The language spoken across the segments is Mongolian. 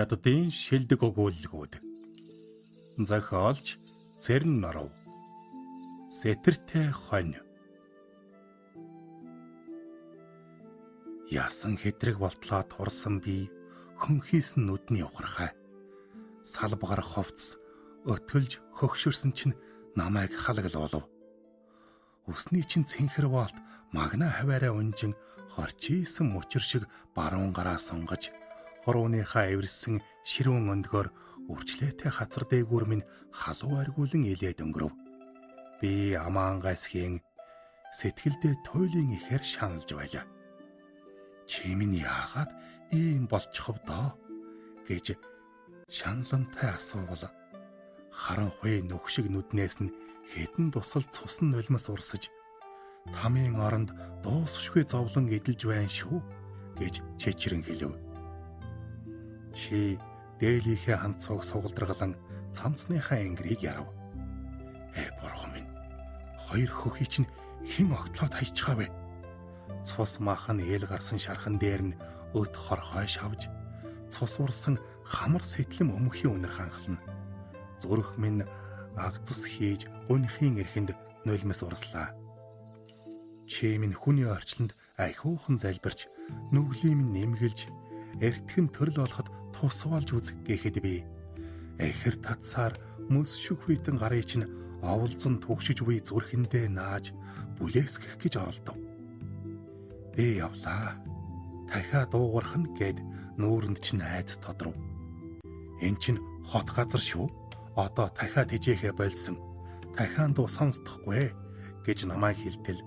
Хятадын шилдэг өгүүлэлгүүд. Зохиолч Цэрэн Норов. Сэтэртэй хонь. Ясан хэдрэг болтлоо турсан би хөнхийсэн нүдний ухархай. Салбгаар ховц өтөлж хөгшөрсөн чинь намайг халаглуулав. Үсний чинь цэнхэр болт магна хаваараа унжин хорчийсэн мөчөр шиг баруун гараа сунгаж хорууныхаа эвэрсэн ширүүн өндгөр үрчлээтэй хацар дээгүүр минь халуу аргуулan илээд өнгөрөв. Би амаан гайсхийн сэтгэлдээ туйлын ихээр шаналж байлаа. Чи минь яагаад ийм болчихов доо гэж шаналмтай асуувал харанхуй нүхшиг нүднээс нь хэдэн тусал цусан нулимс урсаж тамийн оронд дуусшгүй зовлон эдэлж байна шүү гэж чичрэн хэлв. Чи дээлийнхээ ханцууг сугалдрагалан цамцныхаа энгэрийг ярав. Бурхан минь, хоёр хөхий чинь хэн огтлоод хайчихав вэ? Цус махан ээл гарсан шархан дээр нь өд хорхой шавж, цус урсан хамар сэтлэм өмхийн үнэр ханхална. Зүрх минь агцс хийж гунхийн эрхэнд нулимс урслаа. Чи минь хүний орчлонд айхуухан залбирч, нүглийн минь нэмгэлж, эртхэн төрөл олоход тусвалж үз гэхэд би эхэр татсаар мөс шүхвитэн гарыг чинь оволзон түгшиж буй зүрхэндээ нааж бүлээсгэх гэж оролдов. Би явлаа. Дахиад дуугарх нь гэд нүүрэнд чинь айц тодров. Эн чинь хот газар шүү. Одоо дахиад хижээхэ болсон. Дахиад дуу сонсдохгүй гэж намайг хэлтэл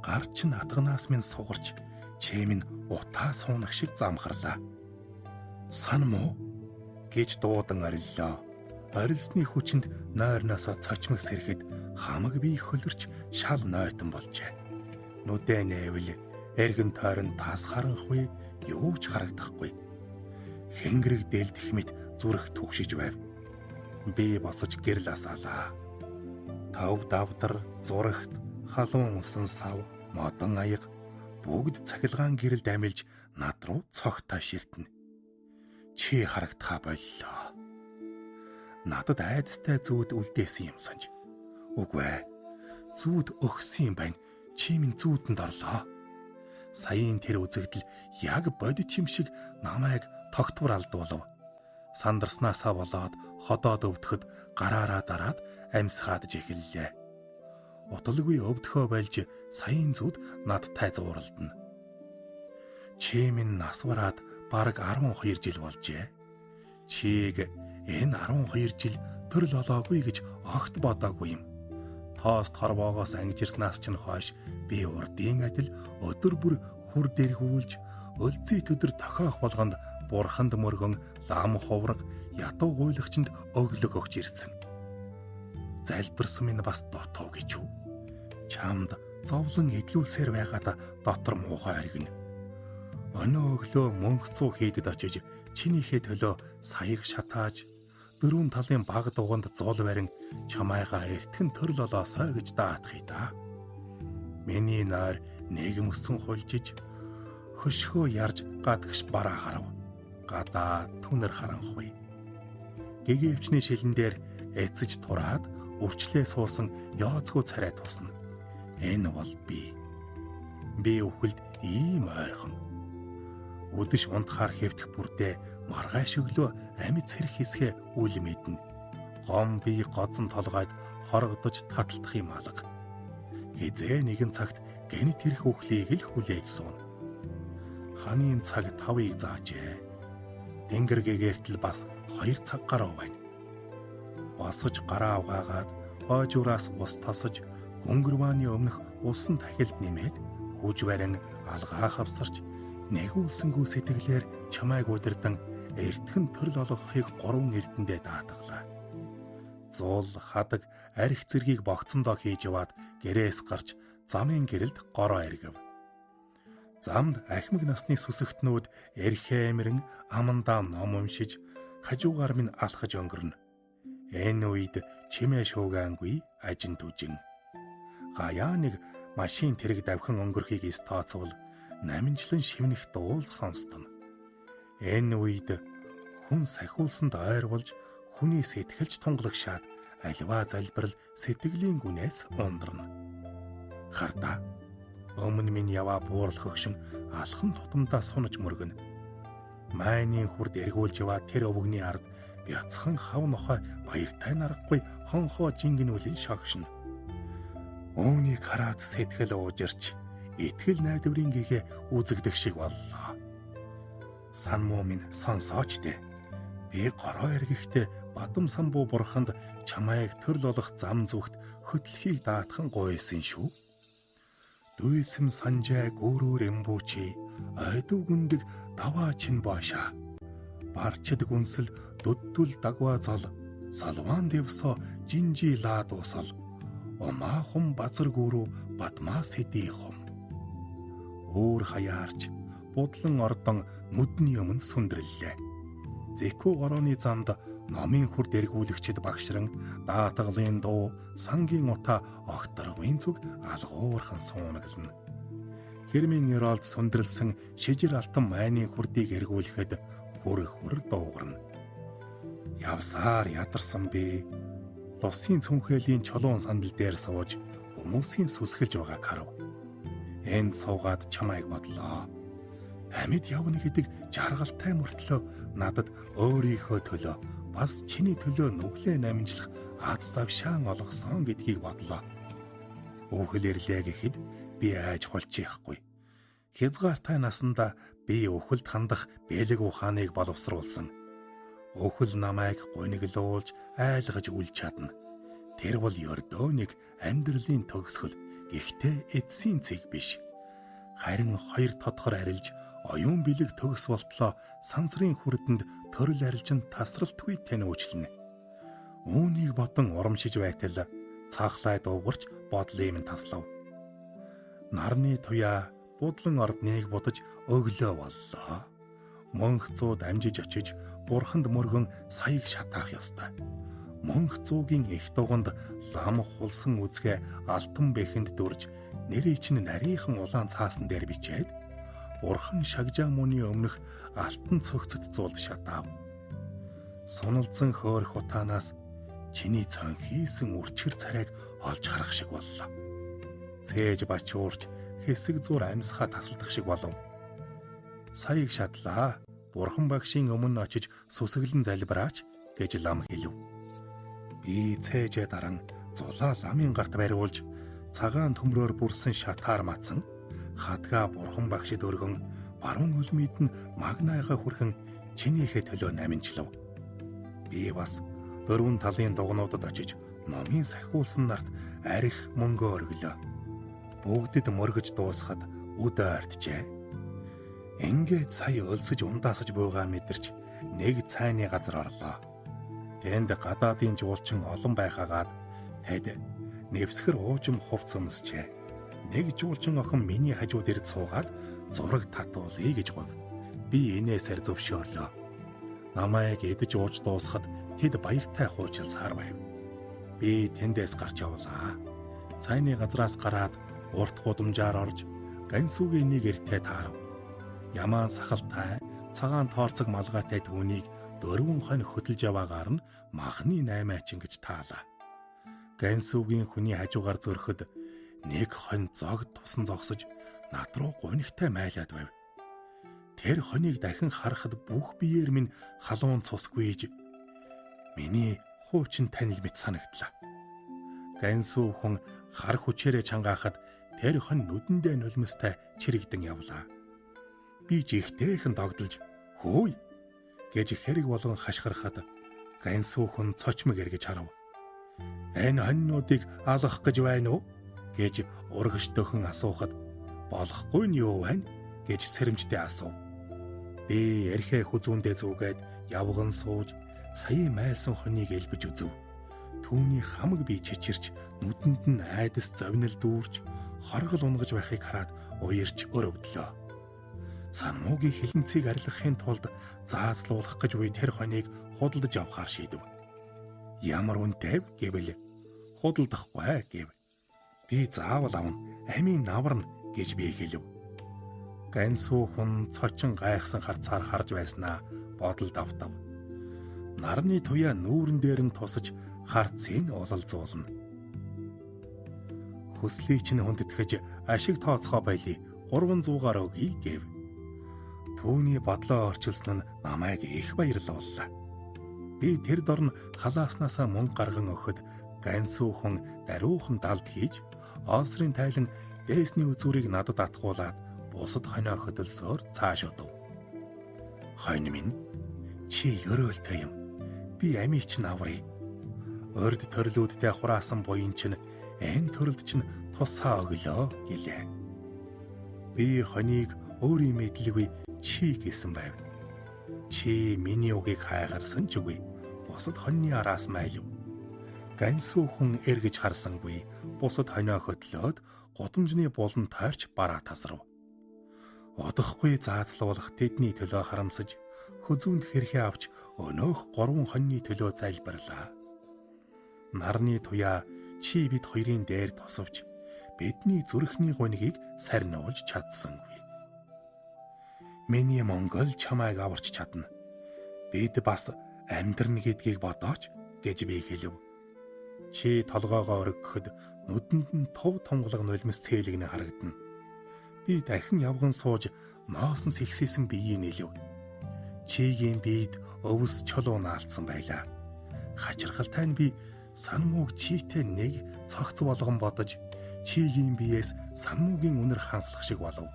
гар чинь атганаас минь сугарч чимэн утаа суунах шиг замхарлаа. Сан муу гэж дуудан ориллоо. Орилсны хүчинд нойрноосоо цочмог сэрэхэд хамаг бие хөлөрч шал нойтон болжээ. Нүдэ нээвэл эргэн тойрон тас харанхуй юу ч харагдахгүй. Хэнгэрэг дээлдэх мэт зүрх түгшиж байв. Би босож гэрэл асаалаа. Тав давдар, зурагт, халуун усан сав, модон аяга бүгд цахилгаан гэрэлд амилж над руу цогтой ширтэнэ. Чи харагдхаа боллоо. Надад айдастай зүүд үлдээсэн юм санж. Үгүй ээ. Зүүд өгсөн юм байна. Чи минь зүүдэнд орлоо. Саяын тэр үзэгдэл яг бодит юм шиг намайг тогтвор алдуулав. Сандарснаасаа болоод ходоод өвдөхөд гараараа дараад амьсгаадж эхэллээ. Уталгүй өвдөхөө болж саяын зүүд надтай зууралдана. Чи минь нас бараад бараг 12 жил болжээ. Чийг энэ 12 жил төрөл олоогүй гэж огт бодоогүй юм. Тоост хорвоогоос ангижирснаас ч хойш би урдын адил өдөр бүр хүр дэргүүлж, өлзий төдөр тохиох болгонд бурханд мөргөн лам хувраг ятуу гуйлагчинд өглөг өгч ирсэн. Залбирсан минь бас дотоо гэж юу? Чамд зовлон идлүүлсээр байгаадаа дотор муухай аргина. Өнөө өглөө мөнх цуу хийдэд очиж чинийхээ төлөө саяг шатааж дөрвөн талын баг дуганд зул барин чамайгаа эртхэн төрөл олоосоо гэж даатхий та. Миний нойр нэгмөсөн хулжиж хөшгөө ярж гадагш бараа харав. Гадаа түнэр харанхуй. Гэгэвчний шилэн дээр эцэж тураад үрчлээ суусан ёоцгүй царай тусна. Энэ бол би. Би үхэлд ийм ойрхон. Үдэш унтахаар хэвдэх бүрдээ маргай шөглөө амьд сэрх хэсгээ үл мэднэ. Гом би гоцон толгойд хоргодож таталтах юм алга. Хизээ нэгэн цагт гэнэт тэрх үхлийг л хүлээж суун. Ханийн цаг 5-ыг заажээ. Тэнгэр гэгэртэл бас 2 цаг гаруй байна. Босож гараа угаагаад хойжуураас ус тосож гүнгэрвааны өмнөх усан тахилд нэмээд хүж барин алгаа хавсарч нэгүүлсэнгүү сэтгэлээр чамайг удирдан эртхэн төрөл олгохыг 3 эрдэндээ даатгалаа. Зуул, хадаг, арх зэргийг богцондоо хийж яваад гэрээс гарч замын гэрэлд гороо эргэв. Замд ахмаг насны сүсэгтнүүд эрхээ эмрэн амандаа ном уншиж хажуугаар минь алхаж өнгөрнө. Энэ үед чимээ шуугаангүй ажин түжин. Гаяа нэг машин тэрэг давхан өнгөрхийг тооцвол наминчлан шивнэх дуул сонстон. Энэ үед хүн сахиулсанд ойр болж хүний сэтгэлж тунгалагшаад альва залбирал сэтгэлийн гүнээс ундарна. Хардаа өмнө минь яваа буурал хөгшин алхам тутамдаа сунаж мөргөн. Майнын хурд эргүүлж яваа тэр өвгний ард бяцхан хав нохой баяртай нарахгүй хонхоо жингэнүүлэн шогшно. Үүнийг хараад сэтгэл уужирч итгэл найдварын гэгээ үзэгдэх шиг боллоо. Сан муу минь сонсооч дээ. Би гороо эргэхдээ бадам самбуу бурханд чамайг төрөл болох зам зүгт хөтлөхийг даатхан гуйсан шүү. Дүйсэм санжай гүүрүүр эмбүүчи ойдов гүндэг даваа чин баашаа. Барчд гүнсэл дүддүл дагва зал салван дэвсо жинжи лаа дуусал. Омаахон базар гүүрүү бадмаа сэдий хум. Өөр хаяарч будлан ордон нүдний өмнө сүндрэллээ. Зэкүү горооны замд номын хурд эргүүлэгчд багшран даатгалын дуу сангийн утаа огторгын зүг алгуурхан суунаглана. Хэрмийн Еролд сүндрэлсэн шижир алтан майны хурдыг эргүүлэхэд хүр дуугарна. Явсаар ядарсан би лусын цүнхээлийн чулуун сандал дээр сууж хүмүүсийн сүсгэлж байгааг харав. Энд суугаад чамайг бодлоо. Амьд явна гэдэг жаргалтай мөртлөө надад өөрийнхөө төлөө бас чиний төлөө нүглээ намжлах аз завшаан олгосон гэдгийг бодлоо. Өөхөл ирлээ гэхэд би айж холчихгүй. Хязгаартай насандаа би өөхөлд хандах бэлэг ухааныг боловсруулсан. Өөхөл намайг гуниглуулж айлгаж үл чадна. Тэр бол ёрдөөнийг амьдралын төгсгөл, гэхдээ эцсийн цэг биш. Харин хоёр тодхор арилж оюун бэлэг төгс болтлоо сансрын хүрдэнд төрөл арилжин тасралтгүй тэнүүчлэнэ. Үүнийг бодон урамшиж байтал цаахлай дуугарч бодлын минь таслав. Нарны туяа будлан ордныг будаж өглөө боллоо. Мөнх зууд амжиж очиж бурханд мөргөн саяг шатаах ёстой. Мөнх зуугийн их дуганд лам хулсан үзгээ алтан бэхэнд дүрж нэрээ чинь нарийнхан улаан цаасан дээр бичээд бурхан шагжаа мөний өмнөх алтан цогцот зуулд шатаав. Суналзан хөөрөх утаанаас чиний цон хийсэн үрчгэр царайг олж харах шиг боллоо. Цээж бачуурч хэсэг зур амьсгаа тасалдах шиг болов. Саяг шатлаа. Бурхан багшийн өмнө очиж сүсгэлэн залбираач гэж лам хэлв. Би цээжээ даран зулаа ламын гарт бариулж цагаан төмрөөр бүрсэн шатаар матсан хадгаа бурхан багшид өргөн баруун өлмид нь магнайгаа хүрхэн чинийхээ төлөө наминчлав. Би бас дөрвөн талын дугнуудад очиж номын сахиулсан нарт арх мөнгө өргөлөө. Бүгдэд мөргөж дуусахад үдэ арджээ. Ингээд сая өлсөж ундаасаж буйгаа мэдэрч нэг цайны газар орлоо. Тэнд гадаадын жуулчин олон байхаагаад тэд нэвсгэр уужим хувц өмсчээ. Нэг жуулчин охин миний хажууд ирд суугаад зураг татуулъя гэж гов. Би инээсээр зөвшөөрлөө. Намайг эдэж ууж дуусахад тэд баяртай хуучилсаар байв. Би тэндээс гарч явлаа. Цайны газраас гараад урт гудамжаар орж гансүгийн нэг эртээ таарав. Ямаан сахалтай, цагаан тоорцог малгайтай түүнийг дөрвөн хонь хөдөлж яваагаар нь махны 8 ачин гэж таалаа. Гансүгийн хүний хажуугаар зөрөхөд нэг хонь зогд тусан зогсож над руу гунигтай майлаад байв. Тэр хоньыг дахин харахад бүх биеэр минь халуун цус гүйж миний хуучин танил мэт санагдлаа. Гансүү хүн хар хүчээрээ чангаахад тэр хонь нүдэндээ нулимстай чирэгдэн явлаа. Би жигтэйхэн догдолж хөөй гэж хэрэг болгон хашгирахад гансүүхэн цочмог эргэж харав. Энэ хоньнуудыг алгах гэж байна уу гэж урагштойхон асуухад болохгүй нь юу байна гэж сэрэмжтэй асуув. Би эрхээ хүзүүндээ зүгээд явган сууж саяын майлсан хоньыг элбэж үзв. Түүний хамаг би чичирч нүдэнд нь айдас зовнил дүүрч хоргол унгаж байхыг хараад уярч өрөвдлөө. Санмуугийн хилэнцгийг арилгахын тулд заацлуулах гэж буй тэр хоньыг худалдаж авахар шийдэв. Ямар үнэтэй гэвэл худалдахгүй гэв. Би заавал авна, амийн наварна гэж би хэлв. Гансүүхэн цочин гайхсан харцаар харж байснаа бодолд автав. Нарны туяа нүүрэн дээр нь тусаж харцыг улалзуулна. Хүслийг чинь хүндэтгэж ашиг тооцоо байли 300-аар өгье гэв. Түүний бодлоо орчилсон нь намайг их баярлууллаа. Би тэр дорн халааснасаа мөнгө гарган өгөхөд гансүүхэн даруухан далд хийж Осрын тайлан дээсний үзүүрийг надад атгуулад бусад хонио хөдөлсөөр цааш одов. Хонь минь, чи ёроолтой юм. Би амийг чинь аврыг. Урд төрлүүдтэй хураасан буян чинь энэ төрөлд чинь тусаа өглөө гэлээ. Би хонийг өөрийн мэдлэгүй чи гэсэн байв. Чи миний үгийг хайгарсан ч үгүй. Бусад хоньны араас майлв. Гансүүхэн эргэж харсангүй. Бусад хонио хөдлөөд гудамжны булан тойрч бараа тасрав. Удахгүй заацлуулах тэдний төлөө харамсаж хөзүүнд хэрхээ авч өнөөх 3 хоньны төлөө залбирлаа. Нарны туяа чи бид хоёрын дээр тосовч бидний зүрхний гунигийг сарниулж чадсангүй. Миний Монгол чамайг аварч чадна. Бид бас амьдрна гэдгийг бодооч гэж би хэлв. Чи толгоогоо өргөхөд нүдэнд нь тув тунгалаг нулимс цээлэгнэ харагдана. Би дахин явган сууж ноос нь сэгсээсэн биеийг нэлв. Чигийн биед өвс чулуу наалдсан байлаа. Хачирхалтай нь би санмууг читэй нэг цогц болгон бодож чигийн биеэс санмуугийн үнэр ханхлах шиг болов.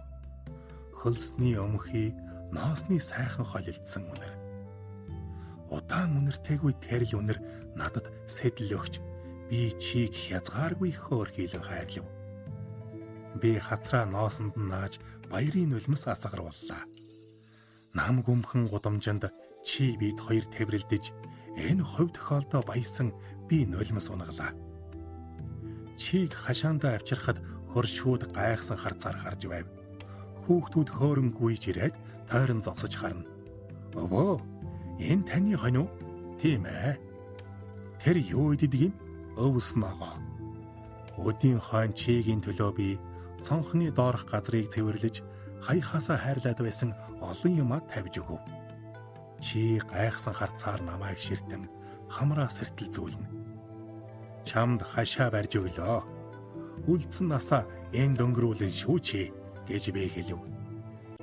Хөлсний өмхий ноосны сайхан холилдсан үнэр. Удаан үнэртэйгүй тэрл үнэр надад сэтэл өгч би чиг хязгааргүй хөөрхийлэн хайрлав. Би хацраа ноосонд нь нааж баярын нулимс асгарууллаа. Нам гүмхэн гудамжинд чи бид хоёр тэврэлдэж энэ хувь тохиолдоо баясан би нулимс унгалаа. Чиг хашаандаа авчирхад хөршүүд гайхсан харцаар харж байв. Хүүхдүүд хөөрөн гүйж ирээд тойрон зогсож харна. Өвөө, энэ таны хонь уу? Тийм ээ. Тэр юу идэдэг юм? Өвс ногоо. Өдийн хойно чигийн төлөө би цонхны доорх газрыг цэвэрлэж хаяхаасаа хайрлаад байсан олон юмаа тавьж өгөв. Чи гайхсан харцаар намайг ширтэн хамраа сэртэл зүүлнэ. Чамд хашаа барьж өглөө. Үлдсэн насаа энэ дөнгөрүүлэн шүүчээ гэж би хэлв.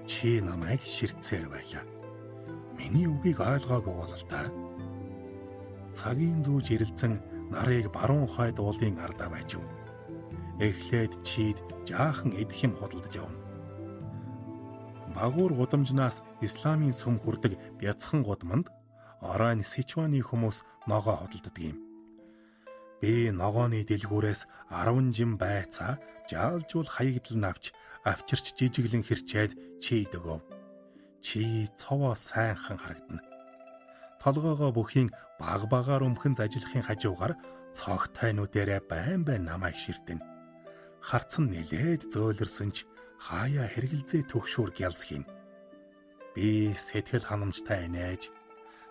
Чи намайг ширтсээр байлаа. Миний үгийг ойлгоогүй бол та. Цагийн зүүж ирэлцэн нарыг баруун хойд уулын ардаа байжв. Эхлээд чийд жаахан идэх юм худалдаж явна. Багуур гудамжнаас исламын сүм хүрдэг бяцхан гудамд оройн Сичуаны хүмүүс ногоо худалддаг юм. Би ногооны дэлгүүрээс 10 жим байцаа жаалжуул хаягдал навч авчирч жижиглэн хэрчээд чийд өгөв. Чи цовоо сайнхан харагдана. Толгоогоо бүхийн баг-багаар өмхөн зажлахын хажуугаар цогтой нүдэрээ байн намайг ширтэн. Харц нь нэлээд зөөлрсөн ч хаяа хэргэлзээ төгшүүр гялс хийн. Би сэтгэл ханамжтай инээж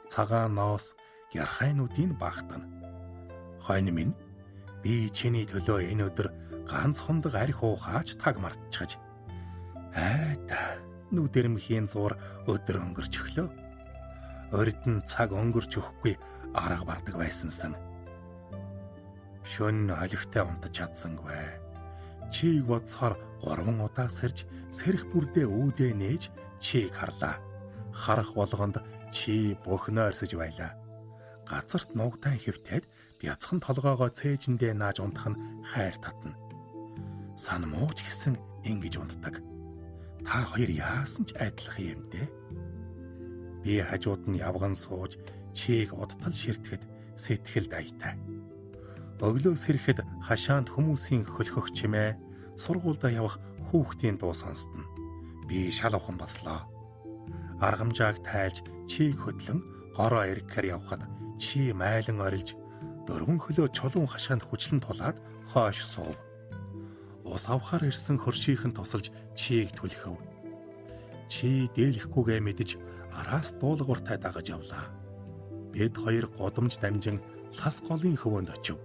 цагаан ноос гярхайнуудын багтана. Хонь минь, би чиний төлөө энэ өдөр ганц хондог арх уухаач таг мартчихаж. Айда нүдэрмхийн зур өдөр өнгөрч өглөө. Урд нь цаг өнгөрч өгөхгүй арга бардаг байсансан. Шөнө олигтой унтаж чадсангүй. Чийг бодсоор 3 удаа сэрж сэрх бүрдээ үүдээ нээж чийг харлаа. Харах болгонд чи бөхнөө орсож байлаа. Газарт нугтай хэвтээд бяцхан толгоогоо цээжиндээ нааж унтах нь хайр татна. Сан мууч гэсэн ингэж унтдаг. Та хоёр яасан ч айдлах юм дээ. Би хажууд нь явган сууж чийг удтал ширтгэхэд сэтгэл даятай. Өглөө сэрэхэд хашаанд хүмүүсийн хөлхөх чимээ, сургуультай явах хүүхдийн дуу сонсдно. Би шал авхан болслоо. Аргамжааг тайлж чийг хөдлөн гороо эргэхээр явхад чи майлан орилж 4 хөлөө чулуун хашаанд хүчлэн тулаад хойш суув. Ус авахаар ирсэн хөршийнхэн тусалж чийг түлхэв. Чи дээлэхгүйгээ мэдэж араас дуулууртай дагаж явлаа. Бид хоёр годомж дамжин лас голын хөвөнд очив.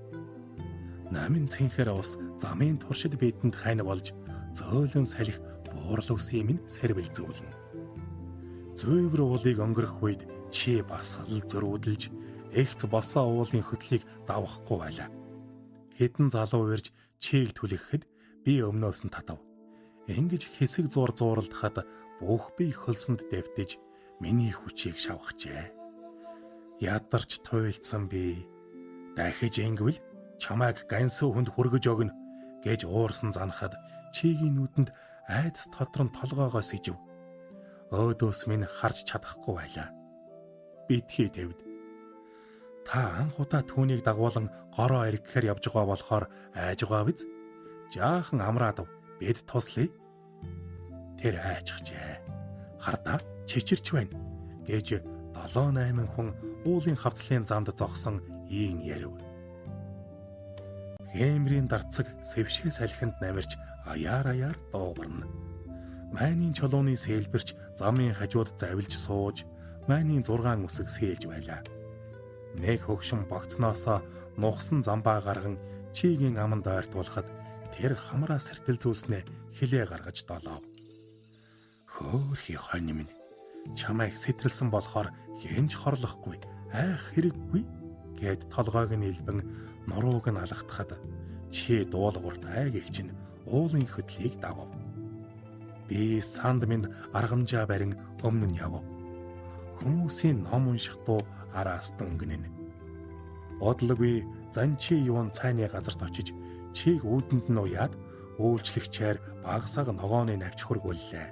Намын цэнхэр ус замын туршид бидэнд хань болж зөөлөн салхи буурлав үсийн минь сэрвэлзүүлнэ. Зүйвэр уулыг өнгөрөх үед чи бас л зөрүүдэлж эгц босоо уулын хөтлийг давахгүй байлаа. Хэдэн залуу ирж чийг түлхэхэд би өмнөөс нь татав. Ингэж хэсэг зурлдахад бүх би хөлсөнд дэвтэж миний хүчийг шавхжээ. Ядарч туйлдсан би дахиж ингэвэл чамайг ганс хүнд хүргэж өгнө гэж уурсан занахад чигийн нүдэнд айдас тодрон толгоогоос ижив. Өөдөөс минь харж чадахгүй байлаа. Битгий тавд. Та анх удаа түүнийг дагуулan гороо ирэхээр явж байгаа болохоор айж байгаа биз? Жаахан амраадав. Бид туслая. Тэр айчхжээ. Хардаа чичирч байна гэж 7-8 хүн уулын хавцлын замд зогсон ийн ярив. Хэмрийн дарцаг сэвшгээ салхинд намирч аяар дуугарна. Майнын чулууны сээлбэрч замын хажууд завилж сууж, майнын 6 үсэг сээлж байлаа. Нэг хөгшин богцноосоо нухсан замбаа гарган чигийн аманд ойртуулахад тэр хамраа сэртэлзүүлснээ хилээ гаргаж долоо. Хөөхий хонь минь чамайг сэтрэлсэн болохоор хэнж хорлохгүй айх хэрэггүй гэд толгойг нь илбэн нурууг нь алгатахад чи дуулуурт айг их чинь уулын хөдлийг давав. Би санд минь аргамжаа барин өмнө нь явав. Хүмүүсийн ном унших дуу араас дөнгөнэн. Бодлоггүй занчи юун цайны газарт очиж чиг үүдэнд нь уяад үйлчлэгчээр багсаг ногооны навч хөргүүллээ.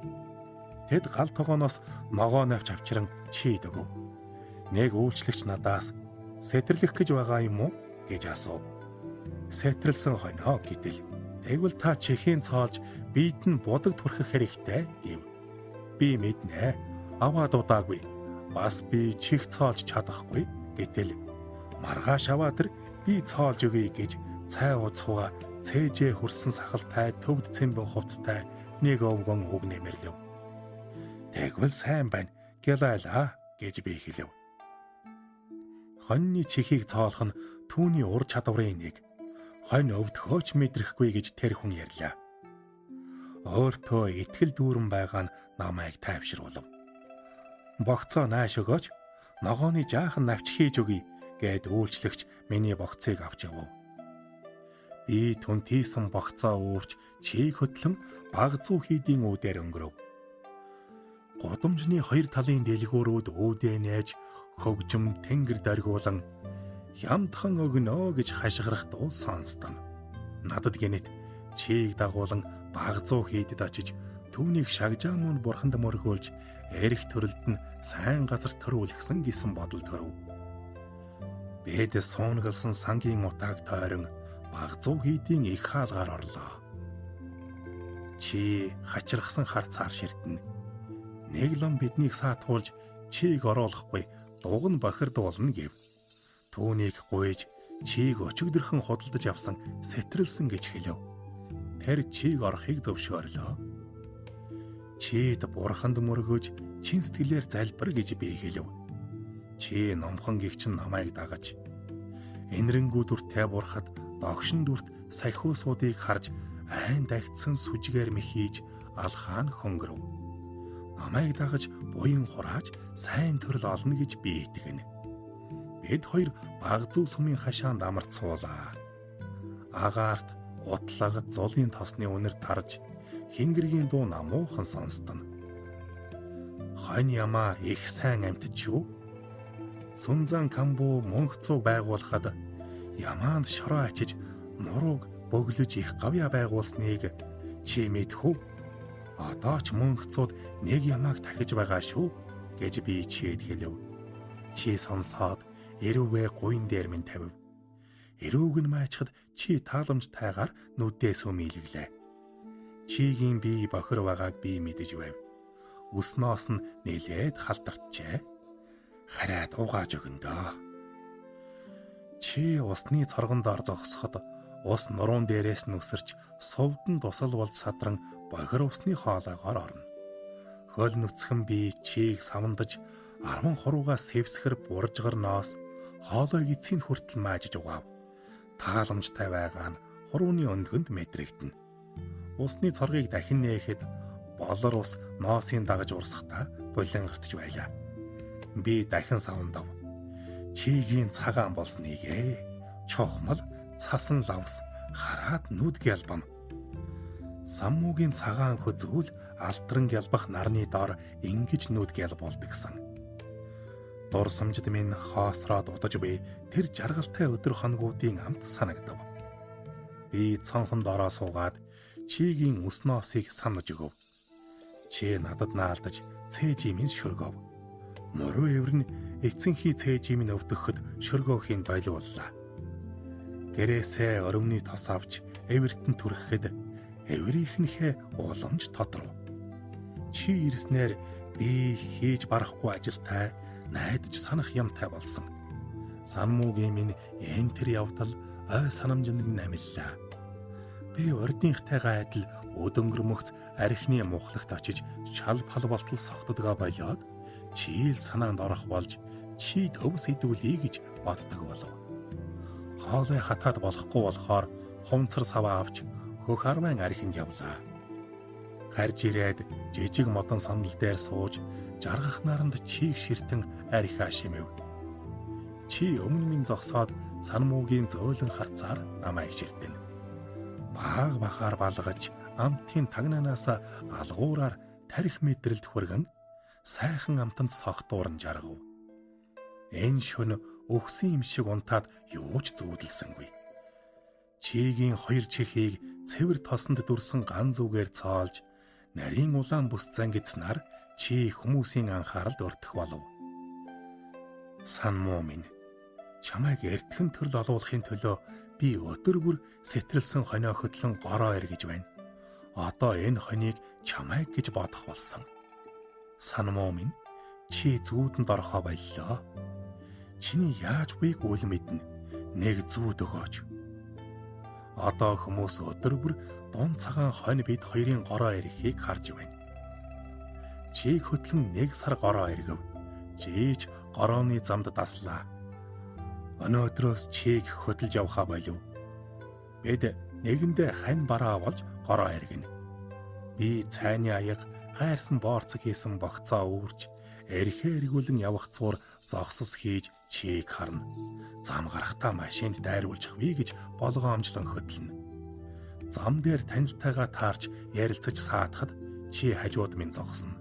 Тэд гал тогооноос ногоо навч авчран чийд өгөв. Нэг үйлчлэгч надаас сэтэрлэх гэж байгаа юм уу гэж асуув. Сэтрэлсэн хоньоо гэдэл. Тэгвэл та чихийн цоолж биед нь будаг түрхэх хэрэгтэй гэв. Би мэднэ. Аваад удаагүй. Бас би чих цоолж чадахгүй гэтэл маргааш аваад би цоолж өгье гэж цай ууцууга цээжээ хөрсөн сахалтай төвд цэмбэн хувцтай нэг өвгөн үг нэмэрлэв. Тэгвэл сайн байна гэлайлаа гэж би хэлэв. Хоньны чихийг цоолох нь түүний ур чадварын нэг. Хонь өвдөхөөч мэдрэхгүй гэж тэр хүн ярьлаа. Өөртөө итгэл дүүрэн байгаа нь намайг тайвшруулв. Богцоо нааш өгөөч, ногооны жаахан навч хийж өгье гэд үйлчлэгч миний богцыг авч явв. Би түнтийсэн богцоо өөрч чийг хөтлөн баг 100 хийдийн үүдээр өнгөрөв. Годомжны хоёр талын дэлгүүрүүд үүдээ нээж хөгжим тэнгэр дөргуулан ямдхан өгнө гэж хашгирах дуу сонсдом. Надад гинэт чийг дагуулan баг 100 хийдэд очиж түүнийг шагжаамун бурханд мөргүүлж эрх төрөлд нь сайн газар төрүүлгсэн гэсэн бодол төрөв. Бид суунгалсан сангийн утааг тойрон баг 100 хийдийн их хаалгаар орлоо. Чи хачирхсан хар цаар ширтэн. Нэг лам биднийг саатуулж чийг оруулахгүй дуг нь бохирдуулна гэв. Түүнийг гуйж чийг өчигдөрхөн худалдаж авсан сэтрэлсэн гэж хэлв. Тэр чийг орохыг зөвшөөрлөө. Чид бурханд мөргөж чин сэтгэлээр залбир гэж би хэлв. Чи номхон гихч намайг дагаж энэрэнгүү дүртэй бурхад догшин дүрт сахиусуудыг харж айн дагтсан сүжгээр мэхийж алхаан хөнгөрөв. Намайг дагаж буян хурааж сайн төрөл олно гэж би итгэнэ. Бид хоёр баг 100 сүмийн хашаанд амарч суулаа. Агаарт утлаг зулын тосны үнэр тарж хингэргийн дуу намуухан сонсдоно. Хонь ямаа их сайн амьтд шүү. Сүнзан камбу мөнх цуг байгуулахад ямаанд шороо ачиж нурууг бөглөж их гавья байгуулсныг чи мэдхүү? Одоо ч мөнх цууд нэг ямааг дахиж байгаа шүү гэж би чийд хэлв. Чи сонсоод эрүүгээ гуйн дээр минь тавив. Эрүүг нь маачхад чи тааламжтайгаар нүдээ сүмийлгэлээ. Чигийн бие бохир байгааг би мэдэж байв. Үснээс нь нэлээд халдарчээ. Хараад угааж өгөндөө. Чи усны цоргондоор зогсоход ус нуруунд дээрээс нь өсөрч сувдан тусал болж садран бохир усны хоолойгоор орно. Хөл нүцгэн би чийг самандаж 10 хуруугаас сэвсгэр буржгар ноос хоолой эцсийн хүртэл маажиж угаав. Тааламжтай байгаа нь хурууны өндгөнд мэдрэгдэнэ. Усны цоргийг дахин нээхэд болор ус ноосыг дагаж урсахдаа булангартж байлаа. Би дахин савндав. Чигийн цагаан болсныг чухмал цасан лавс хараад нүд гялбам. Саммуугийн цагаан хөзүүл алдран гялбах нарны доор ингэж нүд гялбуулдагсан. Дурсамжид минь хоосроод удаж буй тэр жаргалтай өдөр хоногуудын амт санагдав. Би цонхон дороо суугаад чигийн ус ноосыг самнаж өгөв. Чи надад наалдаж цээжимийн шөргөв. Мөрөө эвэр нь эцэнхий цээжимийн өвдөхөд шөргөөхийн байлууллаа. Гэрээсээ өрөмний тос авч эвэртэн түрэхэд эврийнхнийхээ уламж тодров. Чи ирснээр би хийж барахгүй ажилтай найдаж санах юмтай болсон. Санмуугийн минь энэ явдал ой санамжинд минь амиллаа. Би урдынхтайгаа адил өдөнгөр мөхц архины мухлагт очиж шал пал болтол согтдгоо болоод чийл санаанд орох болж чид өвс идүүлье гэж боддог болов. Хоолой хатаад болохгүй болохоор хумцар саваа авч хөх арван архинд явлаа. Харж ирээд жижиг модон сандал дээр сууж жаргах наранд чийг ширтэн архиа шимэв. Чи өмнө минь зогсоод санмуугийн зөөлөн харцаар намайг ширтэн. Баг бахаар балгаж амтын тагнанаас алгуураар тарих мэдрэлд хүргэн сайхан амтанд согтуурн жаргав. Энэ шөнө өгсөн юм шиг унтаад юу ч зүүдэлсэнгүй. Чигийн хоёр чихийг цэвэр тосонд дүрсэн ган зүгээр цоолж нарийн улаан бүс зангидснаар чи хүмүүсийн анхааралд өртөх болов. Санмуу минь чамайг эртхэн төрөл олуулахын төлөө би өдөр бүр сэтрэлсэн хонио хөтлөн гороо эргэж байна. Одоо энэ хонийг чамайг гэж бодох болсон. Санмуу минь чи зүүдэнд орохоо боллоо. Чиний яаж буйг үл мэднэ. Нэг зүүд өгөөч. Одоо хүмүүс өдөр бүр дун цагаан хонь бид хоёрын гороо эрхийг харж байна. Чи хөтлөн 1 сар гороо эргэв. Чиж горооны замд таслаа. Өнөөдрөөс чиг хөдөлж явхаа болов. Бид нэгэндээ хань бараа болж гороо эргэнэ. Би цайны аяг хайрсан боорцог хийсэн богцоо үүрч эрхээ эргүүлэн явах зур зогсос хийж чиг харна. Зам гарахтаа машинд дайруулж хвээ гэж болгоомжлон хөдлөнө. Зам дээр танилтайгаа таарч ярилцаж саатахад чи хажууд минь зогсно.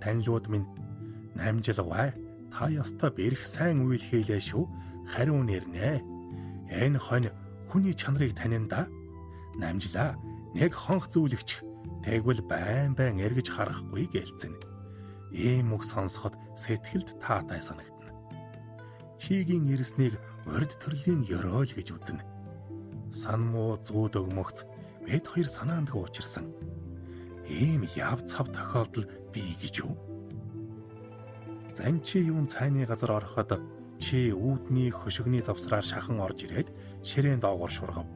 Танилуд минь намжилгавай та ёстой бэрх сайн үйл хийлээ шүү. Хариу нэрнэ. Энэ хонь хүний чанарыг танина да. Намжлаа. Нэг хонх зүйлэгч тэгвэл байн эргэж харахгүй гэлцэнэ. Ийм үг сонсоход сэтгэлд таатай санагдана. Чигийн ирснийг урд төрлийн ёроол гэж үзнэ. Санмуу зүүд өгмөгц бид хоёр санаандг уучирсан. Ийм яв цав тохиолдол бий гэж юу? Занчи юун цайны газар ороход чи үүдний хөшигний завсраар шахан орж ирээд ширээн доогоор шургав.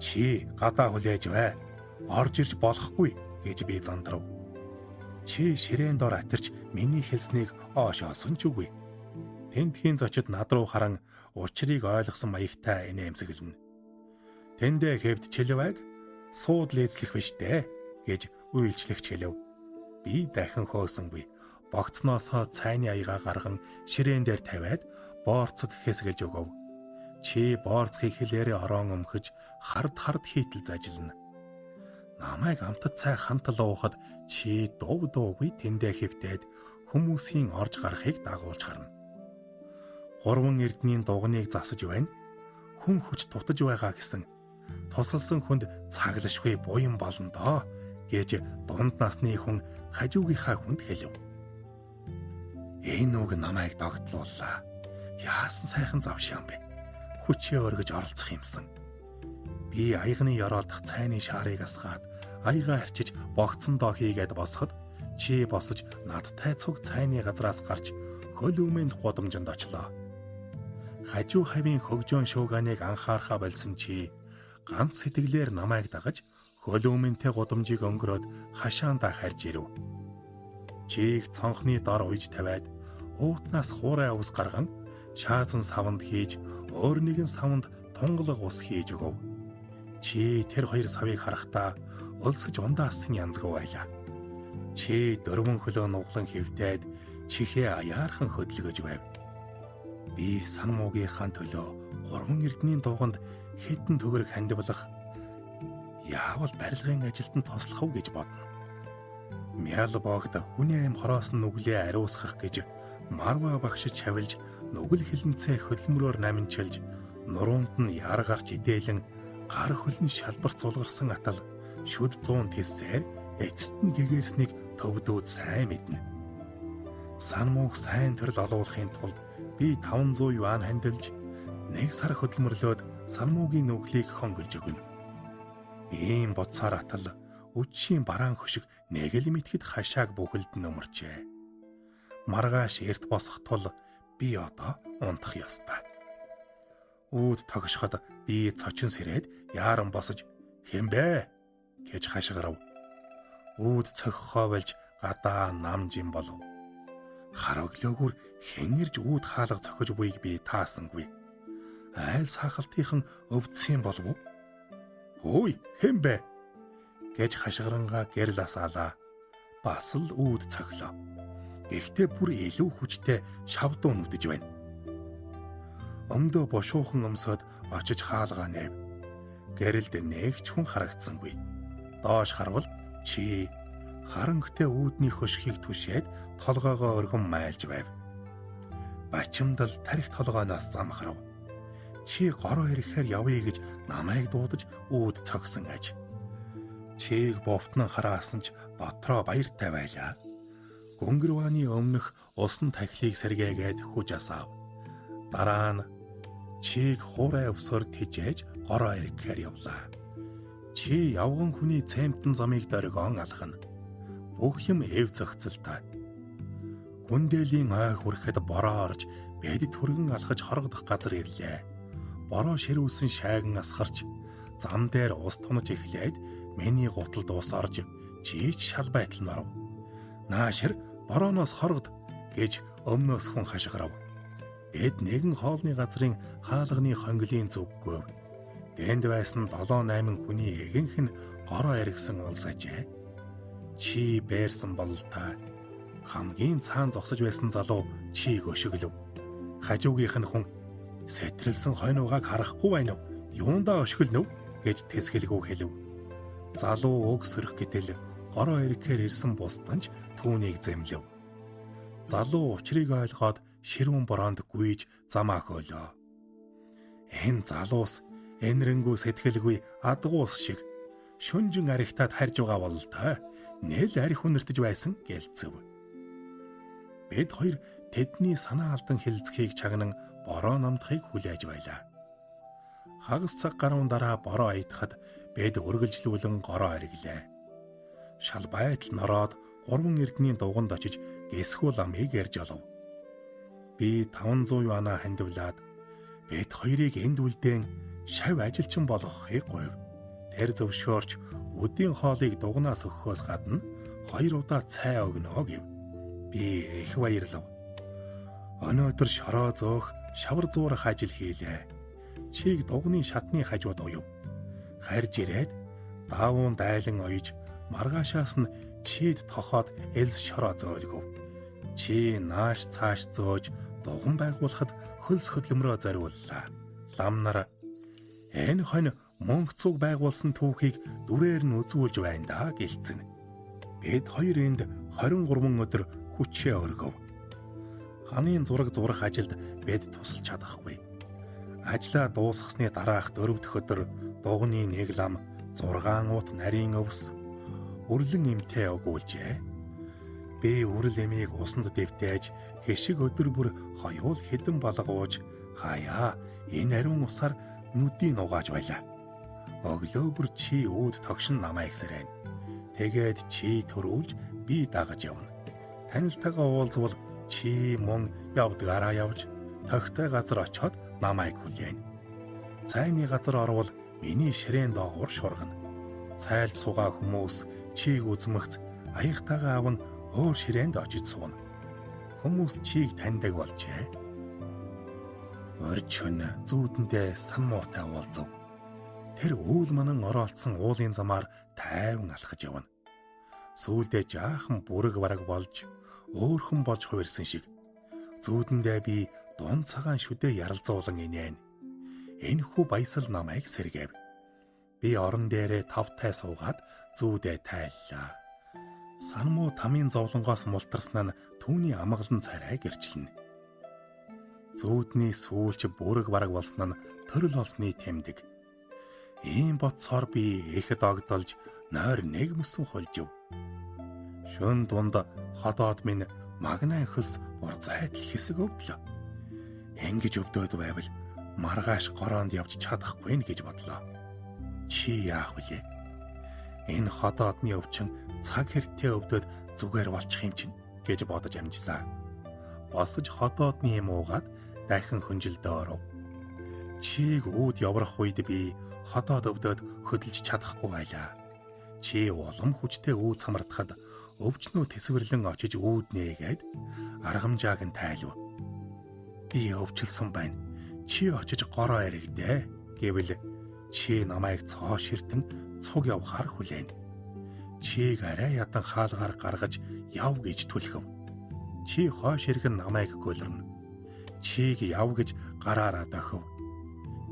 Чи гадаа хүлээж бай. Орж ирж болохгүй гэж би зандрав. Чи ширээн доор атирч миний хэлснийг оошоосон ч үгүй. Тентхийн зочид над руу харан учрыг ойлгосон маягтай инээмсэглэнэ. Тэндээ хэвд чилвэг суудл эзлэх биш дээ гэж үйлчлэгч хэлв. Би дахин хөөсөнгүй. Богцноосоо цайны аяга гарган ширээн дээр тавиад боорцог хэсгэж өгөв. Чи боорцгийг хэлээрээ ороон өмхөж хард хийтэл зажилна. Намайг амтд цай хантал уухад чи дуугүй тэндээ хэвтээд хүмүүсийн орж гарахыг дагуулж харна. 3 эрдний дуганыг засаж байна. Хүн хүч тутаж байгаа гэсэн. Тусалсан хүнд цаглашгүй буян болно доо гэж дунд насны хүн хажуугийнхаа хүнд хэлв. Энэ үг намайг догтлууллаа. Яасан сайхан завш юм бэ? Хүчээ өргөж оролцох юмсан. Би аягны ёроолдох цайны шаарыг асгаад аяга арчиж богцсон доо хийгээд босоход чи босож надтай цуг цайны газраас гарч хөл өмнөд гудамжинд очлоо. Хажуу хавийн хөгжөөн шууганыг анхаарахаа болсон чи ганц сэтгэлээр намайг дагаж хөл өмнөдтэй гудамжийг өнгөрөөд хашаандаа харж ирэв. Чийг цонхны дор уйж тавиад уутнаас хуурай ус гарган шаазан савнд хийж өөр нэгэн савнд тунгалаг ус хийж өгөв. Чи тэр хоёр савыг харахтаа өлсөж ундаасан янзгүй байлаа. Чи дөрвөн хөлөө нуглан хөвтээд чихээ аяархан хөдөлгөж байв. Би сан муугийнхаа төлөө 3 эрдэнийн дуганд хэдэн төгрөг хандивлах яавал барилгын ажилд нь тослох уу гэж бодно. Мял богд хүний аим хороос нь нүглээ ариусгах гэж Марва багш чавилж нүгэл хилэнцээ хөдөлмөрөөр наминчилж нуруунд нь яар гарч идээлэн гар хөлн шалбарт зулгарсан атал шүд 100 тэсээр эцэст нь гэгэрснийг төвдүүд сайн мэднэ. Сан мууг сайн төрөл олуулахын тулд би 500 юан хандилж 1 сар хөдөлмөрлөөд сан муугийн нүглийг хөнгөлж өгнө. Ийм боцоор атал үдшийн бараан хөшиг нэгэл мэтгэд хашааг бүхэлд нөмөрчээ. Маргааш эрт босох тул би одоо унтах ёстой. Үүд тогшоход би цочин сэрээд яаран босож "Хэмбэ" гэж хашгирав. Үүд цохихоо болж гадаа намжин болов. Хар өглөөгөр хэн ирж үүд хаалга цохиж буйг би таасангүй. Айл сахалтынхан өвдсөн болов уу? "Хөөе, хэмбэ" гэж хашгирангаа гэрэл асаалаа. Бас л үүд цохилоо. Гэхдээ бүр илүү хүчтэй шавдуу нүдэж байна. Өмдөө бошуухан өмсөд очиж хаалгаа нээв. Гэрэлд нээгч хүн харагдсангүй. Доош харвал чи харангтэй үүдний хөшгийг түшээд толгоогоо өргөн майлж байв. Бачимдал тарих толгооноос замхрав. Чи гороо ирэхээр явъя гэж намайг дуудаж үүд цогсон аж. Чийг бовтнон хараасан ч дотроо баяртай байлаа. Гөнгөрвааны өмнөх усан тахилыг сэргээгээд хүж асаав. Дараа нь чийг хуурай өвсөөр тижээж гороо ирэхээр явлаа. Чи явган хүний цемтэн замыг дөргөн алхана. Бүх юм эв зохицолтой. Гүндээлийн ой хүрэхэд бороо орж бэдэд түргэн алхаж хоргодох газар ирлээ. Бороо ширүүсэн шайган асгарч зам дээр ус тунаж эхлээд миний гуталд ус орж чийч шал байтал норов. "Наашир борооноос хоргод" гэж өмнөөс хүн хашгирав. Эд нэгэн хоолны газрын хаалганы хонглын зүггөө. Тэнд байсан 7-8 хүний ихэнх нь гороо эргэсэн улсажээ. Чи бээрсэн бол та хамгийн цаан зогсож байсан залуу чийг өшөглөв. Хажуугийнх нь хүн "Сэтрэлсэн хойнуугааг харахгүй байна уу? Юундаа өшгөлнөв" гэж тэсгэлгүй хэлв. Залуу уг сөрөх гэтэл гороо ирэхээр ирсэн бусданч түүнийг зэмлэв. Залуу учрыг ойлгоод ширүүн бороонд гүйж замаа хөөлөө. Энэ залуус энэрэнгүй сэтгэлгүй адгуус шиг шүнжин арихтад харж байгаа бололтой. Нэл арих үнэртэж байсан гэлцэв. Бид хоёр тэдний санаа алдан хилцхийг чагнан бороо намдахыг хүлээж байлаа. Хагас цаг гаруун дараа бороо аятахад бид үргэлжлүүлэн гороо ирэглээ. Шал байтал нороод 3 эрдэнийн дуганд очиж гэсгүүл амыг ярьж олов. Би 500 юана хандивлаад бид хоёрыг энд үлдээн шав ажилчин болгохыг гуйв. Тэр зөвшөөрч өдийн хоолыг дугнаас өгөхөөс гадна 2 удаа цай өгнө гэв. Би их баярлав. Өнөөдөр шороо зөөх, шавар зуурах ажил хийлээ. Чийг дугны шатны хажууд уяв. Харж ирээд даавуунд дайлан оёж маргаашаас нь чийд тохоод элс шороо зөөлгөв. Чи нааш цааш зөөж дуган байгуулахад хөлс хөдлөмрөө зориуллаа. Лам нар энэ хонь мөнх цуг байгуулсан түүхийг дүрээр нь үзүүлж байна да гэлцэн. Бид хоёр энд 23 өдөр хүчээ өргөв. Ханын зураг зурах ажилд бид тусалж чадахгүй. Ажлаа дуусгасны дараах 4 дахь өдөр дугны нэг лам 6 уут нарийн өвс үрлэн эмтээ өгүүлжээ. Би үрэл эмийг усанд дэвтээж хэшиг өдөр бүр хоёул хэдэн балгууж хаяа энэ ариун усаар нүдийг угааж байлаа. Өглөө бүр чи үүд тогшин намайг сэрэн. Тэгээд чи төрүүлж би дагаж явна. Танилтайгаа уулзвал чи мөн явдгаараа явж тогтой газар очиод намайг хүлээн. Цайны газар орвол миний ширээн доогуур шургана. Цайлд суугаа хүмүүс чийг үзмэгц аягтайгаа аван өөр ширээнд очиж сууна. хүмүүс чийг таньдаг болжээ. Орчин зүүдэндээ сан муутай уулзав. Тэр үүл манан ороолцсон уулын замаар тайван алхаж явна. Сүүлдээ жаахан бүрэг бараг болж өөрхөн болж хувирсан шиг зүүдэндээ би дунд цагаан шүдээ яралзуулан инээн. Энэхүү баясал намайг сэргээв. Би орон дээрээ тавтай суугаад зүүдээ тайллаа. Сан муу тамийн зовлонгоос мултарсан нь түүний амгалан царайг гэрчлэнэ. Зүүдний сүүлч бүрэг бараг болсон нь төрөл олсны тэмдэг. Ийм бодсоор би ихэд огдолж нойр нэгмсэн хулжив. Шөн дунд ходоод минь магнай хөлс бур зайтал хэсэг өвдлөө. Ингэж өвдөөд байвал маргааш гороонд явж чадахгүй гэж бодлоо. Чи яах вүлээ? Энэ ходоодны өвчин цаг хэртээ өвдөд зүгээр болчих юм чинь гэж бодож амжлаа. Босож ходоодны юм уугаад дахин хөнжилдөө оров. Чийг үүд яврах үед би ходоод өвдөд хөдөлж чадахгүй байлаа. Чи улам хүчтэй үүд самардахад өвчнөө тэсвэрлэн очиж үүднээгээд аргамжааг нь тайлв. Би өвчлсөн байна. Чи очиж гороо эргдээ гэвэл чи намайг цоо ширтэн цуг явахаар хүлээн. Чийг арай ядан хаалгаар гаргаж яв гэж түлхэв. Чи хойш иргэн намайг гөлрөн. Чийг яв гэж гараараа дохив.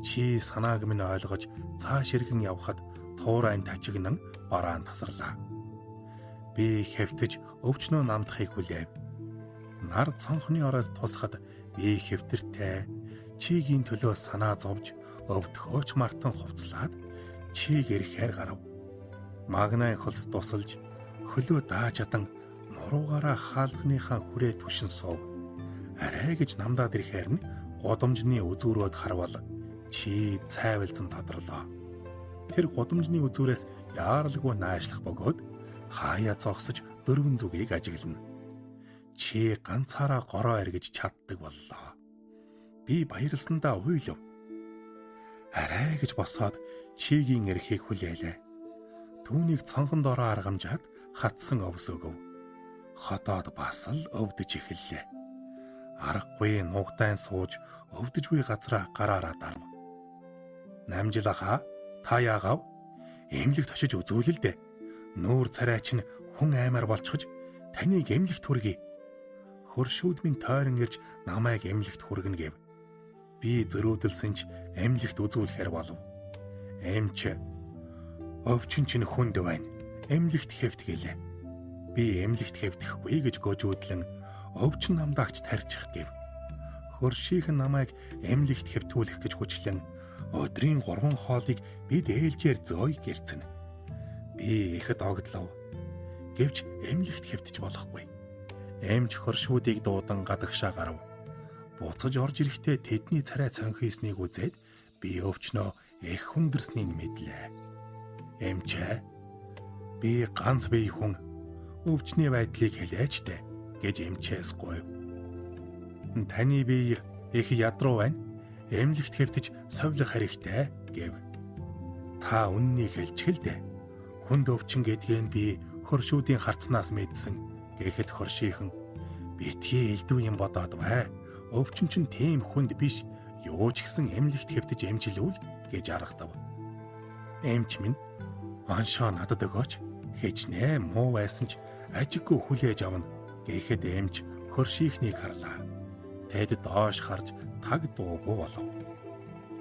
Чи санааг минь ойлгож цааш иргэн явхад туурайн тачигнан бараан тасарлаа. Би хэвтэж өвчнөө намдахыг хүлээв. Нар цонхны ороод тусахад би хэвтэртэй чигийн төлөө санаа зовж өвдөхөөч мартан хувцлаад чиг ирэхээр гарав. Магнай хөлс тусалж хөлөө дааж адан нуруугаараа хаалганыхаа хүрээ түшин суув. Арай гэж намдаад ирэхээр нь гудамжны үзүүрөөд харвал чи цайвалзан тодрлоо. Тэр гудамжны үзүүрээс яаралгүй наашлах бөгөөд хаяа зогсож дөрвөн зүгийг ажиглана. Чи ганцаараа гороо эргэж чаддаг боллоо. Би баярлсандаа уйлав. Арай гэж босоод чигийн эрхийг хүлээлээ. Түүнийг цонхон дороо аргамжаад хатсан өвс өгөв. Ходоод бас л өвдөж эхэллээ. Аргагүй нугдайн сууж өвдөж буй газраа гараараа дарв. Намжилахаа та яагав? Эмнэлэгт очиж үзүүлэл дээ. Нүүр царай чинь хүн аймаар болчихож таныг эмнэлэгт хүргэе. Хөршүүд минь тойрон ирж намайг эмнэлэгт хүргэнэ гэв. Би зөрүүдэлсэн ч эмнэлэгт үзүүлэхээр болов. Эмч өвчин чинь хүнд байна. Эмнэлэгт хэвт гэлээ. Би эмнэлэгт хэвтэхгүй гэж гожуудлан өвчин намдаагч тарьчих гэв. Хөршийнхэн намайг эмнэлэгт хэвтүүлэх гэж хүчлэн өдрийн 3 хоолыг бид ээлжээр зөөе гэлцэн. Би ихэд огдлов. Гэвч эмнэлэгт хэвтэж болохгүй. Эмч хөршүүдийг дуудан гадагшаа гарав. Буцаж орж ирэхдээ тэдний царай цонхийснийг үзээд би өвчнөө их хүндэрснийг мэдлээ. Эмчээ би ганц бие хүн өвчний байдлыг хэлээч дээ гэж эмчээс гуйв. Таны бие их ядруу байна. Эмнэлэгт хэвтэж совлох хэрэгтэй гэв. Та үннийг хэлчихэл дээ. Хүнд өвчин гэдгийг би хөршүүдийн харцнаас мэдсэн гэхэд хөршийнхэн битгий элдв юм бодоод бай. Өвчин чинь тийм хүнд биш. Юу ч гэсэн эмнэлэгт хэвтэж эмчилвэл гэж аргадав. Эмч минь оншоо надад өгөөч. Хичнээн муу байсан ч ажиггүй хүлээж авна гэхэд эмч хөршийнхнийг харлаа. Тэд доош харж таг дуугүй болов.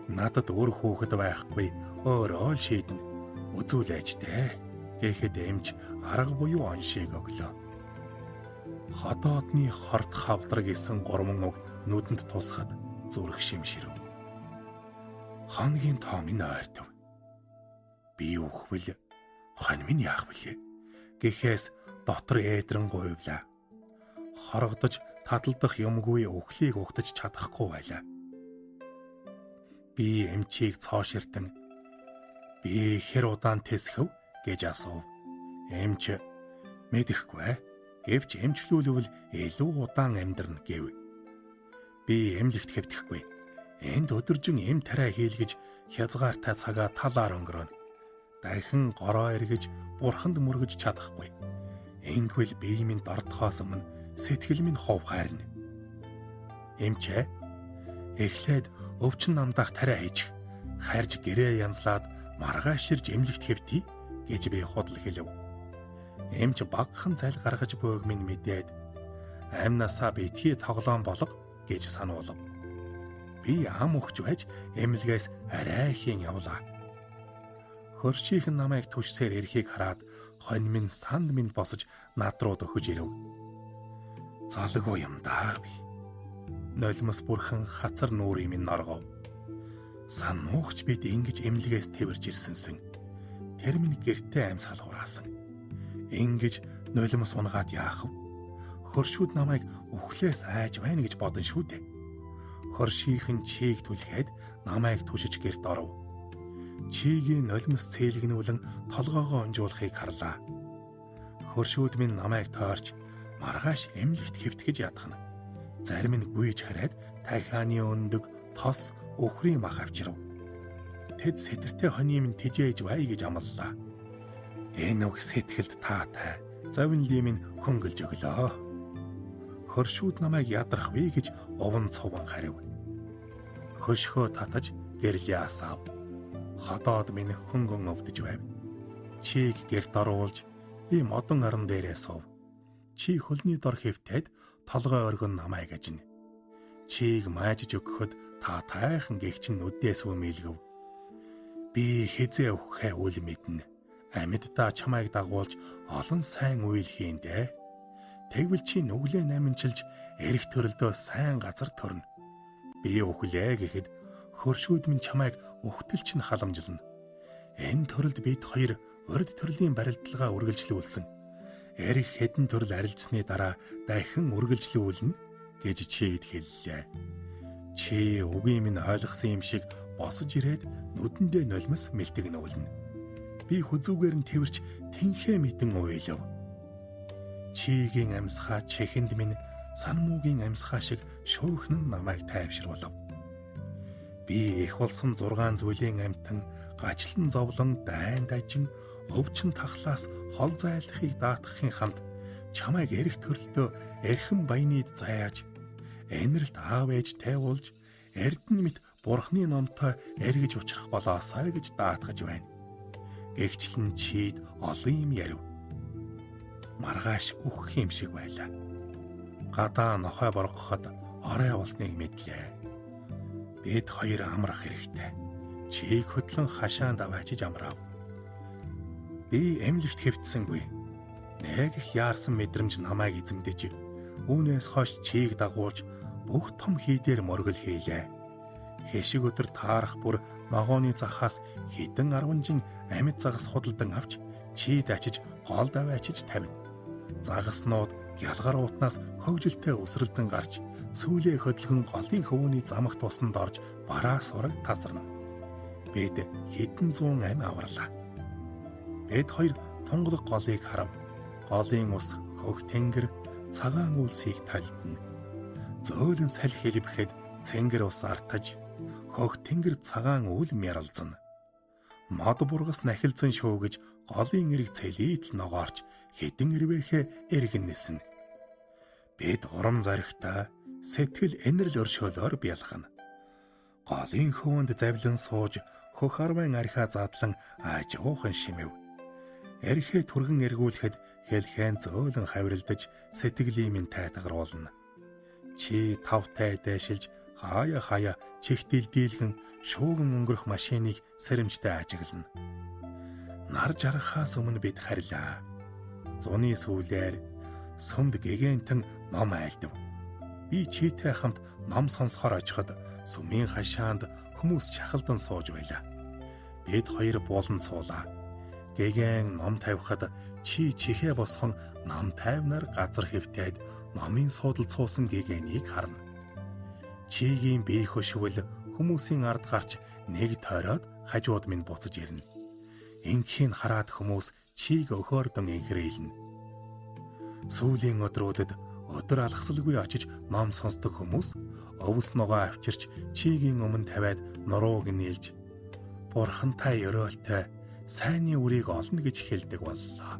Надад өөр хүүхэд байхгүй өөрөө л шийднэ. Үзүүлээч дээ гэхэд эмч арга буюу оншийг өглөө. Ходоодны хорт хавдраг исэн 3 уг нүдэнд тусахад зүрх шимширэв. Хоногийн тоо минь ойртов. Би үхвэл хонь минь яах вүлээ гэхээс дотор ээдрэн гуйвлаа. Хоргодож таталдах юмгүй өхлийг угтаж чадахгүй байлаа. Би эмчийг цооширтан би хэр удаан тэсхэв гэж асуув. Эмч мэдэхгүй гэвч эмчлүүлвэл илүү удаан амьдрна гэв. Би эмнэлэгт хэвтэхгүй. Энд өдөржин эм тарай хийлгэж хязгаартай цагаа талаар өнгөрөөнө. Дахин гороо эргэж бурханд мөргөж чадахгүй. Ингэвэл бие минь дордохоос өмнө сэтгэл минь хов хайрна. Эмчээ эхлээд өвчин намдаах тариа хийж хайрж гэрээ янзлаад маргааширж эмнэлэгт хэвтий гэж би худал хэлв. Эмч багахан зал гаргаж бөөг минь мэдээд амнасаа битгий тоглоом болго гэж сануулв. Би ам өгч байж эмнэлгээс арайхийн явлаа. Хөршийнхэн намайг түшсээр ирэхийг хараад хонь минь санд минь босож над руу дөхөж ирэв. Залгүй юм даа би. Нулимс бүрхэн хацар нүүрийн минь норгов. Сан муугч бид ингэж эмнэлгээс тэрж ирсэнсэн. Тэр минь гэртээ амьсгал хураасан. Ингэж нулимс унгаад яах вэ? Хөршүүд намайг үхлээс айж байна гэж бодон шүү дээ. Хөршийнхэн чийг түлхээд намайг түшиж гэрт оров. Чигийн нулимс цээлгнүүлэн толгоогоо унжуулахыг харлаа. Хөршүүд минь намайг тойрч маргааш эмнэлэгт хэвтгэж ядахна. Зарим нь гүйж хараад тахианы өндөг тос өхрийн мах авчирв. Тэд сэтэртэй хоний минь тижээж бай гэж амлалаа. Энэ үг сэтгэлд таатай завинлий минь хөнгөлж өглөө. Хөршүүд намайг ядрах вэ гэж овон цовон харив. Хөшхөө татаж гэрлээ асаав. Ходоод минь хөнгөн өвдөж байв. Чийг гэрт оруулж би модон орон дээрээ суув. Чи хөлний дор хэвтээд толгой оргон намайг ажина. Чийг маажж өгөхөд та тайхан гэгчин нүдээс өмилгөв. Би хизээ өгөхээ үл мэднэ. Амьддаа чамайг дагуулж олон сайн үйл хийндэ. Тэгвэл чи нүглээ наминчилж эрэх төрөлдөө сайн газар төрнө. Би өглөө гэхэд хөршүүд минь чамайг өгтөлч нь халамжилна. Энэ төрөлд бид хоёр урд төрлийн барилдалгаа үргэлжлүүлсэн. Эрэх хэдэн төрөл арилжсны дараа дахин үргэлжлүүлнэ гэж чийд хэллээ. Чи үгийн минь ойлгосон юм шиг босож ирээд нүдэндээ нулимс мэлтэгнүүлнэ. Би хүзүүгээр нь тэрч тэнхээ митэн уйлав. Чигийн амьсгаа чихэнд минь санмуугийн амьсгаа шиг шүүхэн намайг тайвшруулав. Би их болсон 6 зүйлийн амьтан гачлан зовлон дайн дажин өвчин тахлаас хол зайлахыг даатгахын хамт чамайг эрэх төрөлдөө эрхэм баянид заяаж энэрлт аав ээж тайвуулж эрдэнэ мэт бурхны номтой эргэж учрах болоосай гэж даатгаж байна. Гэхдээ чийд олон юм ярив. Маргааш үхэх юм шиг байлаа. Гадаа нохой боргоход орой явуулсныг мэдлээ. Бид хоёр амрах хэрэгтэй. Чийг хөдлөн хашаанд аваачиж амраав. Би эмнэлэгт хэвтсэнгүй. Нэг их яарсан мэдрэмж намайг эзэмдэж, үүнээс хойш чийг дагуулж бүх том хийдээр мөргөл хийлээ. Хэшиг өдөр таарах бүр ногооны захаас хэдэн 10 жин амьд загас худалдан авч чийд ачиж гол даваачиж тавина. Загаснууд гялгар уутнаас хөвжөлтэй өсрэлдэн гарч сүүлээ хөдөлгөн голын хөвөний замагт усанд орж бараа сураг тасарна. Бид хэдэн зуун ам аварлаа. Бид хоёр тунгалаг голыг харав. Голын ус хөх тэнгэр цагаан үлсийг талдна. Зөөлөн салхи хэлбэхэд цэнгэр ус артаж хөх тэнгэр цагаан үл мяралзна. Мод бургас нахилзан шуугиж голын эрэг цэлийтэл ногоорч хэдэн ирвэхэ эргэнэсэн. Бид урам зоригтой сэтгэл энэрл өршөөлөөр бялхана. Голын хөвөнд завлан сууж хөх арван архиа задлан аажуухан шимэв. Эрхээ түргэн эргүүлэхэд хэлхэн зөөлөн хавралдаж сэтгэлийн минь тайтгаруулна. Чи тавтай дэшилж хаяа чихтэл дийлхэн шууган өнгөрөх машиныг сэрэмжтэй ажиглана. Нар жаргахаас өмнө бид харьлаа. Зуны сүүлээр сүмд гэгэнтэн ном айлдав. Би читэй хамт ном сонсохоор очиход сүмийн хашаанд хүмүүс чахалдан сууж байлаа. Бид хоёр буулан цуулаа. Гэгэн ном тавихад чи чихээ босхон ном тайвнаар газар хэвтээд номын суудал цуусан гэгэнийг харна. Чигийн бие хөшвөл хүмүүсийн ард гарч нэг тойроод хажууд минь буцаж ирнэ. Инхийг хараад хүмүүс чиг өхөөрдөн инхрэйлнэ. Сүүлийн өдрүүдэд өдөр алгасалгүй очиж ном сонсдог хүмүүс өвс ногоо авчирч чигийн өмнө тавиад нурууг нийлж бурхантай өрөөлтэй сайнны үрийг олно гэж хэлдэг боллоо.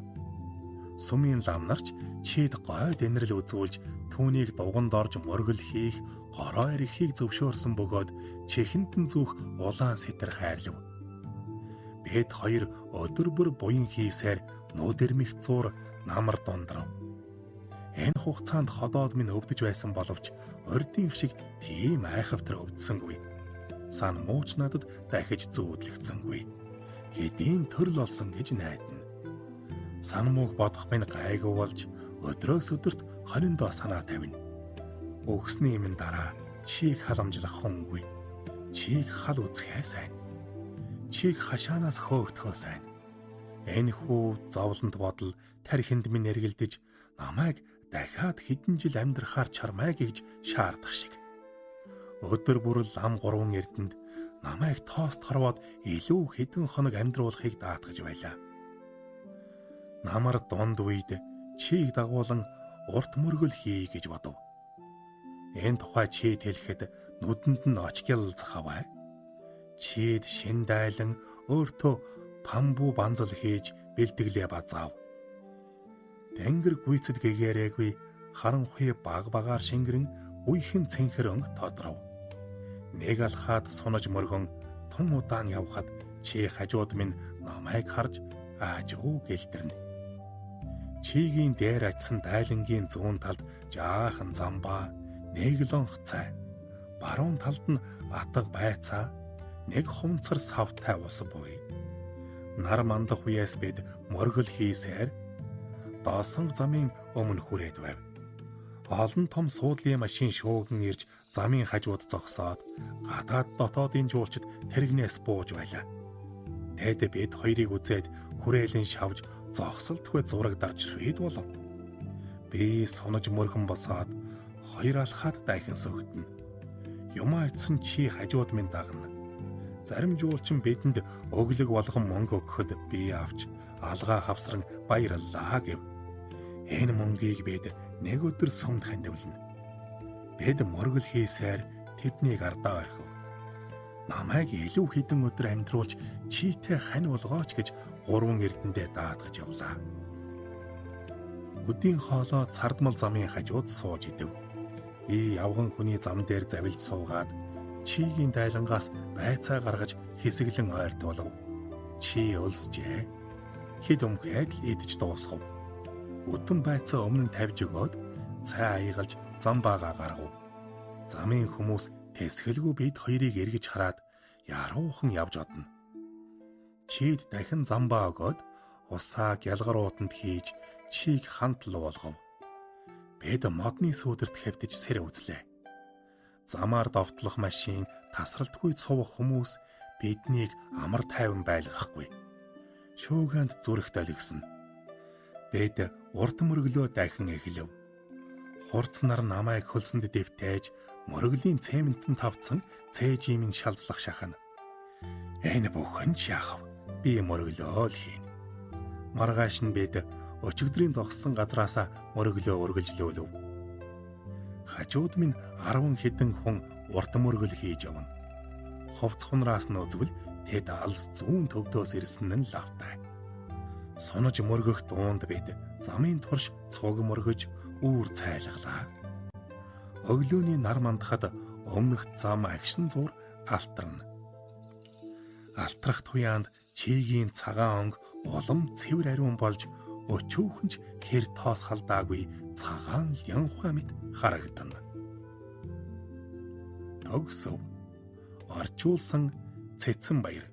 Сүмийн лам нарч чийд гойд энэрл үзүүлж түүнийг дуганд орж мөргөл хийх гороо эрхийг зөвшөөрсөн бөгөөд чихэндэн зүүх улаан сэтэр хайрлав. Бид хоёр өдөр бүр буян хийсээр нүүдэрмих зуур намар дундрав. Энэ хугацаанд ходоод минь өвдөж байсан боловч урдын шиг тийм айхавтар өвдсөнгүй. Сан мууч надад дахиж зүүдлэгдсэнгүй. Хэдийн төрөл олсон гэж найдана. Сан мууг бодох минь гайгүй болж өдрөөс өдөрт хониндоо санаа тавина. Өгсний минь дараа чийг халамжлах хүнгүй. Чийг хал үзэхээ сайн. Чийг хашаанаас хөөгдөхөө сайн. Энэ хүү зовлонд бодол тархинд минь эргэлдэж намайг дахиад хэдэн жил амьдрахаар чармай гэж шаардах шиг. Өдөр бүр лам гурван эрдэнд намайг тоост хорвоод илүү хэдэн хоног амьдруулахыг даатгаж байлаа. Намар дунд үед чийг дагуулan урт мөргөл хий гэж бодов. Энэ тухай чийд хэлэхэд нүдэнд нь очгялцах аваа. Чийд шин дайлан өөртөө памбу банзал хийж бэлтгэлээ базаав. Тэнгэр гүйцэд гэгээрээгүй харанхуй баг багаар шингэрэн үехэн цэнхэр өнгө тодров. Нэг алхаад сунаж мөргөн тун удаан явхад чи хажууд минь намайг харж аажуу гэлтэрнэ. Чигийн дээр очисан дайлангийн зүүн талд жаахан замбаа, нэг лонх цай, баруун талд нь атга байцаа, нэг хумцар савтай ус буй. Нар мандах үеэс бид мөргөл хийсээр доосон замын өмнө хүрээд байв. Олон том суудлын машин шууган ирж замын хажууд зогсоод гадаад дотоодын жуулчид тэрэгнээс бууж байлаа. Тэд бид хоёрыг үзээд хүрээлэн шавж зогсолтгүй зураг дарж сүйд болов. Би сунаж мөргөн босоод хоёр алхаад дайхан сөгдөнө. Юмаа ицсэн чи хажууд минь дагна. Зарим жуулчин бидэнд өглөг болгон мөнгө өгөхөд би авч алгаа хавсран баярлалаа гэв. Энэ мөнгийг бид нэг өдөр сумд хандивлна. Бид мөргөл хийсээр тэднийг ардаа орхив. Намайг илүү хэдэн өдөр амьдруулж чийтэй хань болгооч гэж гурван эрдэндээ даатгаж явлаа. Өдийн хоолоо цардмал замын хажууд сууж идэв. Би явган хүний зам дээр завилж суугаад чигийн дайлангаас байцаа гаргаж хэсэглэн ойртуулав. Чи өлсжээ. Хэд өмхөөд л идэж дуусгав. Өдөн байцаа өмнө нь тавьж өгөөд цай аягалж зам баага гаргав. Замын хүмүүс тэсгэлгүй бид хоёрыг эргэж хараад яруухан явж одно. Чийд дахин замбаа өгөөд усаа гялгаруутанд хийж чийг хантал болгов. Бид модны сүүдэрт хэвтэж сэр үзлээ. Замаар довтлох машин, тасралтгүй цувах хүмүүс биднийг амар тайван байлгахгүй. Шүүгэнд зүрх долгисон. Бид урд мөргөлөө дахин эхлэв. Хурц нар намайг хөлсөнд дэвтээж мөргөлийн цементэн тавцсан цээжийн шалзлах шахана. Энэ бүхэн ч яах вэ? Би мөргөлөө л хийн. Маргааш нь бид өчигдрийн зогссон газраасаа мөргөлөө үргэлжлүүлв. Хажууд минь 10 хэдэн хүн урт мөргөл хийж явна. Ховц хунараас нь үзвэл тэд алс зүүн төвдөөс ирсэн нь лавтай. Сунаж мөргөх дуунд бид замын турш цуг мөргөж үүр цайлглаа. Өглөөний нар мандахад өмнөх зам агшин зур алтарна. Алтрах туяанд чигийн цагаан онг улам цэвэр ариун болж өчүүхэнч хэр тоос халдаагүй цагаан янхуа мэт харагдана. Төгсөв. Орчуулсан Цэцэн баяр.